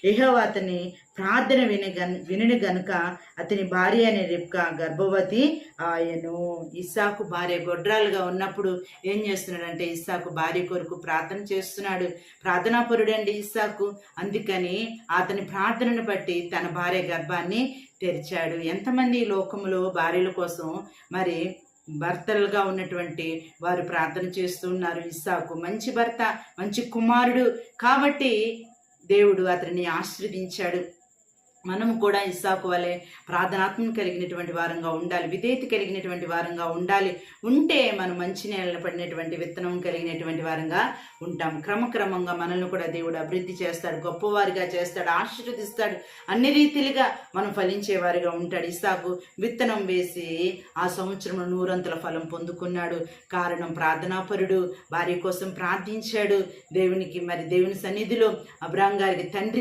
యెహోవా అతని ప్రార్థన వినని గనుక అతని భార్య అనే రిబ్కా గర్భవతి ఆయను. ఇస్సాకు భార్య గొడ్రాలుగా ఉన్నప్పుడు ఏం చేస్తున్నాడంటే ఇస్సాకు భార్య కొరకు ప్రార్థన చేస్తున్నాడు. ప్రార్థనాపరుడండి ఇస్సాకు. అందుకని అతని ప్రార్థనను బట్టి తన భార్య గర్భాన్ని తెరిచాడు. ఎంతమంది ఈ లోకములో భార్యల కోసం మరి భర్తలుగా ఉన్నటువంటి వారు ప్రార్థన చేస్తున్నారు. ఇస్సాకు మంచి భర్త, మంచి కుమారుడు కాబట్టి దేవుడు అతన్ని ఆశీర్వదించాడు. మనము కూడా ఇస్సాకు వలె ప్రార్థనాత్మ కలిగినటువంటి వారంగా ఉండాలి, విధేయత కలిగినటువంటి వారంగా ఉండాలి. ఉంటే మనం మంచి నేలను పడినటువంటి విత్తనం కలిగినటువంటి వారంగా ఉంటాం. క్రమక్రమంగా మనల్ని కూడా దేవుడు అభివృద్ధి చేస్తాడు, గొప్పవారిగా చేస్తాడు, ఆశీర్వదిస్తాడు. అన్ని రీతిలుగా మనం ఫలించేవారిగా ఉంటాడు. ఇస్సాకు విత్తనం వేసి ఆ సంవత్సరం 100 ఫలం పొందుకున్నాడు. కారణం ప్రార్థనాపరుడు, భార్య కోసం ప్రార్థించాడు. దేవుని సన్నిధిలో అబ్రాహాం గారికి తండ్రి